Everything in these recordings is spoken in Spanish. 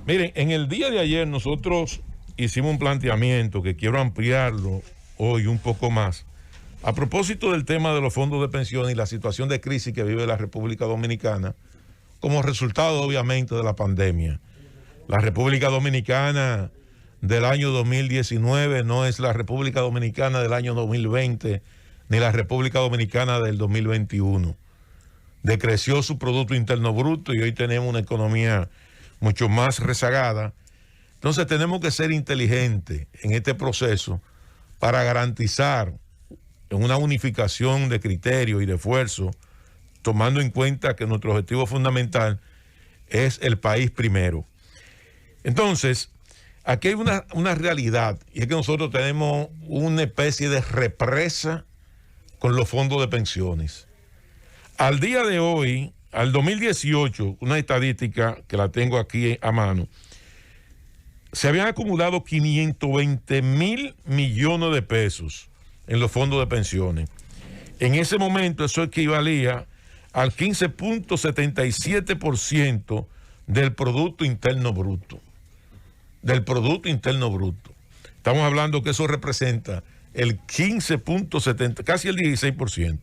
Miren, en el día de ayer nosotros hicimos un planteamiento que quiero ampliarlo hoy un poco más. A propósito del tema de los fondos de pensión y la situación de crisis que vive la República Dominicana, como resultado obviamente de la pandemia. La República Dominicana del año 2019 no es la República Dominicana del año 2020, ni la República Dominicana del 2021. Decreció su Producto Interno Bruto y hoy tenemos una economía mucho más rezagada. Entonces tenemos que ser inteligentes en este proceso para garantizar una unificación de criterios y de esfuerzo, tomando en cuenta que nuestro objetivo fundamental es el país primero. Entonces, aquí hay una realidad, y es que nosotros tenemos una especie de represa con los fondos de pensiones. Al día de hoy, al 2018, una estadística que la tengo aquí a mano, se habían acumulado 520,000 millones de pesos en los fondos de pensiones. En ese momento eso equivalía al 15.77% del Producto Interno Bruto. Del Producto Interno Bruto. Estamos hablando que eso representa el 15.70, casi el 16%.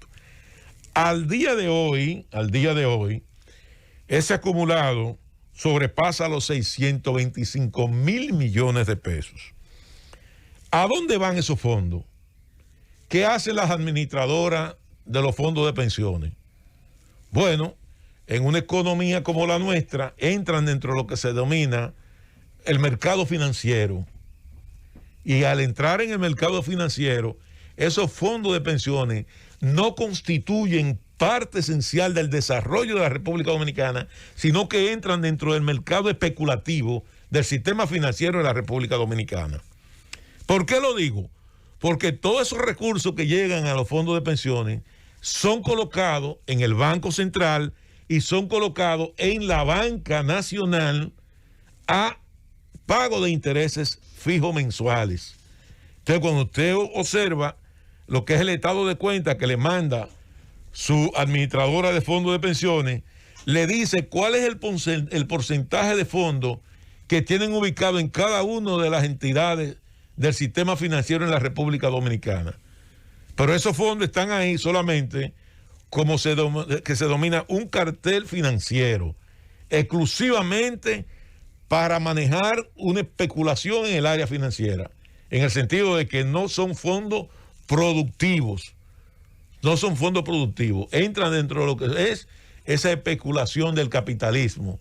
Al día de hoy, ese acumulado sobrepasa los 625,000 millones de pesos. ¿A dónde van esos fondos? ¿Qué hacen las administradoras de los fondos de pensiones? Bueno, en una economía como la nuestra, entran dentro de lo que se denomina el mercado financiero. Y al entrar en el mercado financiero, esos fondos de pensiones no constituyen parte esencial del desarrollo de la República Dominicana, sino que entran dentro del mercado especulativo del sistema financiero de la República Dominicana. ¿Por qué lo digo? Porque todos esos recursos que llegan a los fondos de pensiones son colocados en el Banco Central y son colocados en la banca nacional a pago de intereses fijos mensuales. Entonces, cuando usted observa lo que es el estado de cuenta que le manda su administradora de fondos de pensiones, le dice cuál es el porcentaje de fondos que tienen ubicado en cada una de las entidades del sistema financiero en la República Dominicana. Pero esos fondos están ahí solamente como que se domina un cartel financiero, exclusivamente para manejar una especulación en el área financiera, en el sentido de que no son fondos productivos, entran dentro de lo que es esa especulación del capitalismo,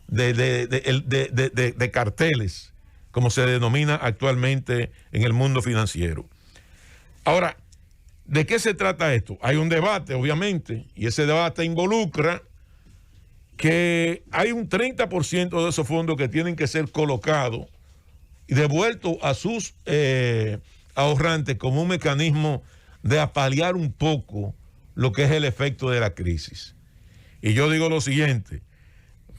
de carteles, como se denomina actualmente en el mundo financiero. Ahora, ¿de qué se trata esto? Hay un debate, obviamente, y ese debate involucra que hay un 30% de esos fondos que tienen que ser colocados y devueltos a sus ahorrantes como un mecanismo de apalear un poco lo que es el efecto de la crisis. Y yo digo lo siguiente,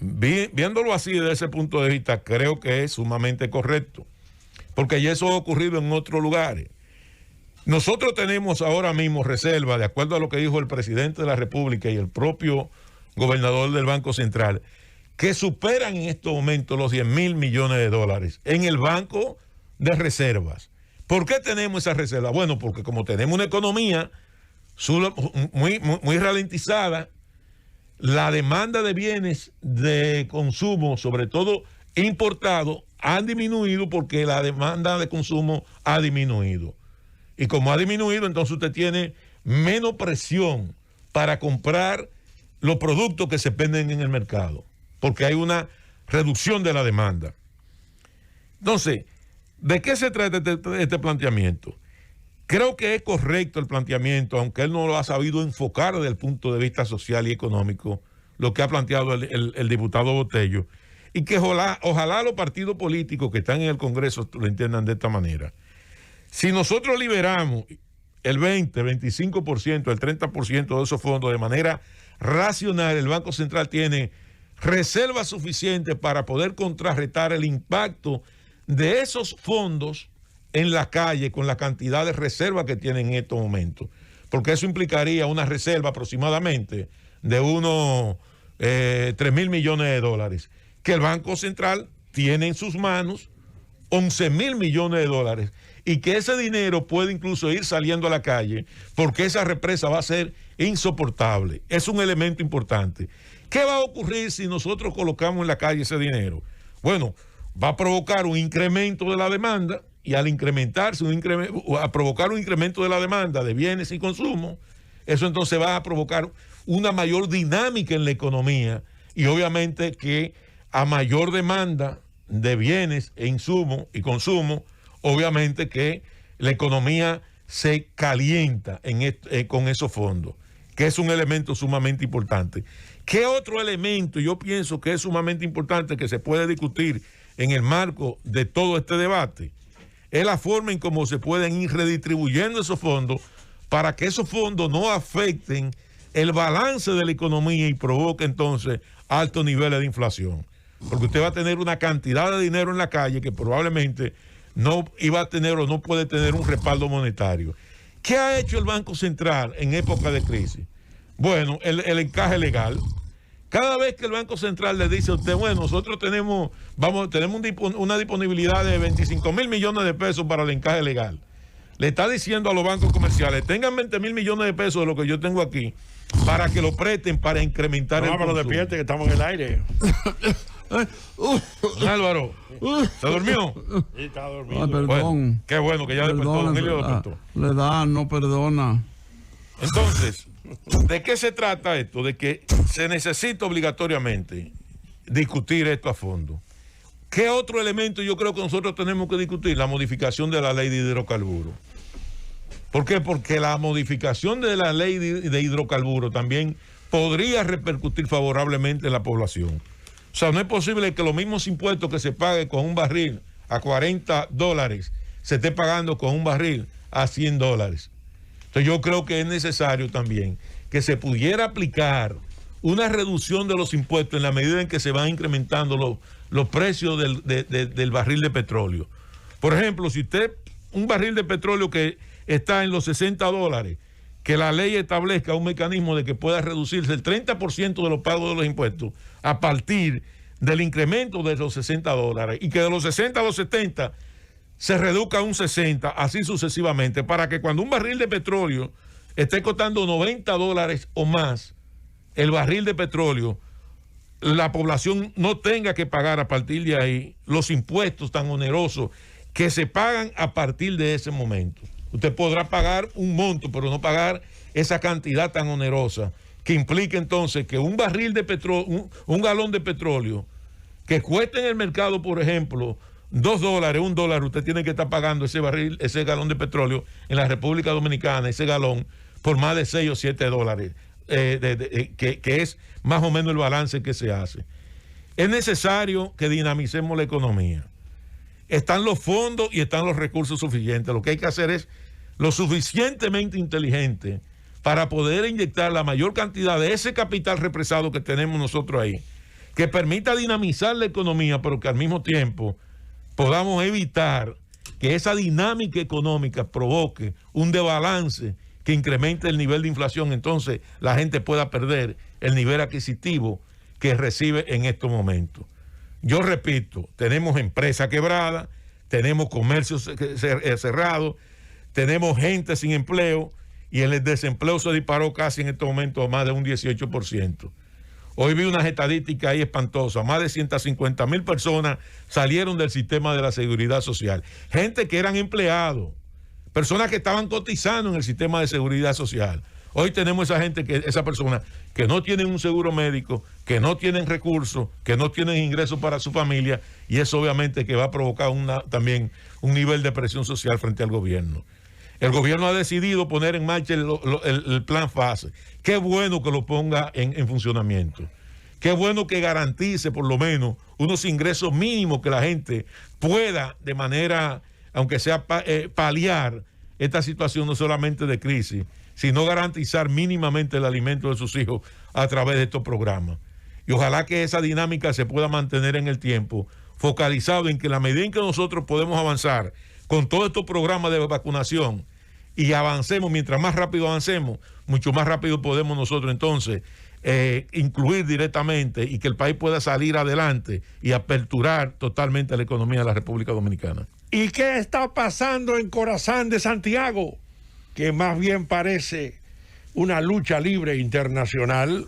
viéndolo así desde ese punto de vista, creo que es sumamente correcto, porque ya eso ha ocurrido en otros lugares. Nosotros tenemos ahora mismo reserva, de acuerdo a lo que dijo el presidente de la República y el propio gobernador del Banco Central, que superan en estos momentos los 10,000 millones de dólares en el Banco de Reservas. ¿Por qué tenemos esa reserva? Bueno, porque como tenemos una economía muy ralentizada, la demanda de bienes de consumo, sobre todo importados, han disminuido porque la demanda de consumo ha disminuido. Y como ha disminuido, entonces usted tiene menos presión para comprar los productos que se venden en el mercado, porque hay una reducción de la demanda. Entonces, ¿de qué se trata este planteamiento? Creo que es correcto el planteamiento, aunque él no lo ha sabido enfocar desde el punto de vista social y económico, lo que ha planteado el diputado Botello, y que ojalá los partidos políticos que están en el Congreso lo entiendan de esta manera. Si nosotros liberamos el 20, el 25%, el 30% de esos fondos de manera racional, el Banco Central tiene reservas suficientes para poder contrarrestar el impacto de esos fondos en la calle con la cantidad de reservas que tienen en estos momentos, porque eso implicaría una reserva aproximadamente de unos 3,000 millones de dólares, que el Banco Central tiene en sus manos 11,000 millones de dólares y que ese dinero puede incluso ir saliendo a la calle porque esa represa va a ser insoportable. Es un elemento importante. ¿Qué va a ocurrir si nosotros colocamos en la calle ese dinero? Bueno, va a provocar un incremento de la demanda y al incrementarse a provocar un incremento de la demanda de bienes y consumo, eso entonces va a provocar una mayor dinámica en la economía y obviamente que a mayor demanda de bienes e insumos y consumo, obviamente que la economía se calienta con esos fondos, que es un elemento sumamente importante. ¿Qué otro elemento yo pienso que es sumamente importante que se puede discutir en el marco de todo este debate? Es la forma en cómo se pueden ir redistribuyendo esos fondos para que esos fondos no afecten el balance de la economía y provoque entonces altos niveles de inflación. Porque usted va a tener una cantidad de dinero en la calle que probablemente no iba a tener o no puede tener un respaldo monetario. ¿Qué ha hecho el Banco Central en época de crisis? Bueno, el encaje legal. Cada vez que el Banco Central le dice a usted, bueno, nosotros tenemos una disponibilidad de 25,000 millones de pesos para el encaje legal, le está diciendo a los bancos comerciales, tengan 20,000 millones de pesos de lo que yo tengo aquí, para que lo presten para incrementar el consumo. Despierte que estamos en el aire. Álvaro, ¿se durmió? Sí, está dormido. Perdón. Bueno, qué bueno que ya despertó. Don Elio despertó. Le da, no perdona. Entonces, ¿de qué se trata esto? De que se necesita obligatoriamente discutir esto a fondo. ¿Qué otro elemento yo creo que nosotros tenemos que discutir? La modificación de la ley de hidrocarburos. ¿Por qué? Porque la modificación de la ley de hidrocarburos también podría repercutir favorablemente en la población. O sea, no es posible que los mismos impuestos que se pague con un barril a $40 se esté pagando con un barril a $100. Entonces yo creo que es necesario también que se pudiera aplicar una reducción de los impuestos en la medida en que se van incrementando los precios del barril de petróleo. Por ejemplo, si usted, un barril de petróleo que está en los $60, que la ley establezca un mecanismo de que pueda reducirse el 30% de los pagos de los impuestos a partir del incremento de los $60 y que de los 60 a los 70 se reduzca a un 60, así sucesivamente, para que cuando un barril de petróleo esté costando $90 o más, el barril de petróleo, la población no tenga que pagar a partir de ahí los impuestos tan onerosos que se pagan a partir de ese momento. Usted podrá pagar un monto, pero no pagar esa cantidad tan onerosa, que implica entonces que un barril de petróleo, un galón de petróleo, que cuesta en el mercado, por ejemplo, $2, $1, usted tiene que estar pagando ese barril, ese galón de petróleo en la República Dominicana, ese galón, por más de $6 o $7, que es más o menos el balance que se hace. Es necesario que dinamicemos la economía. Están los fondos y están los recursos suficientes. Lo que hay que hacer es lo suficientemente inteligente para poder inyectar la mayor cantidad de ese capital represado que tenemos nosotros ahí, que permita dinamizar la economía, pero que al mismo tiempo podamos evitar que esa dinámica económica provoque un desbalance que incremente el nivel de inflación, entonces la gente pueda perder el nivel adquisitivo que recibe en estos momentos. Yo repito, tenemos empresas quebradas, tenemos comercios cerrados, tenemos gente sin empleo y el desempleo se disparó casi en este momento a más de un 18%. Hoy vi unas estadísticas ahí espantosas, más de 150,000 personas salieron del sistema de la seguridad social. Gente que eran empleados, personas que estaban cotizando en el sistema de seguridad social. Hoy tenemos esa persona que no tienen un seguro médico, que no tienen recursos, que no tienen ingresos para su familia, y eso obviamente que va a provocar también un nivel de presión social frente al gobierno. El gobierno ha decidido poner en marcha el plan FASE. Qué bueno que lo ponga en funcionamiento. Qué bueno que garantice por lo menos unos ingresos mínimos que la gente pueda de manera, aunque sea paliar esta situación no solamente de crisis, sino garantizar mínimamente el alimento de sus hijos a través de estos programas. Y ojalá que esa dinámica se pueda mantener en el tiempo, focalizado en que la medida en que nosotros podemos avanzar con todos estos programas de vacunación y avancemos, mientras más rápido avancemos, mucho más rápido podemos nosotros entonces incluir directamente y que el país pueda salir adelante y aperturar totalmente la economía de la República Dominicana. ¿Y qué está pasando en Corazán de Santiago? Que más bien parece una lucha libre internacional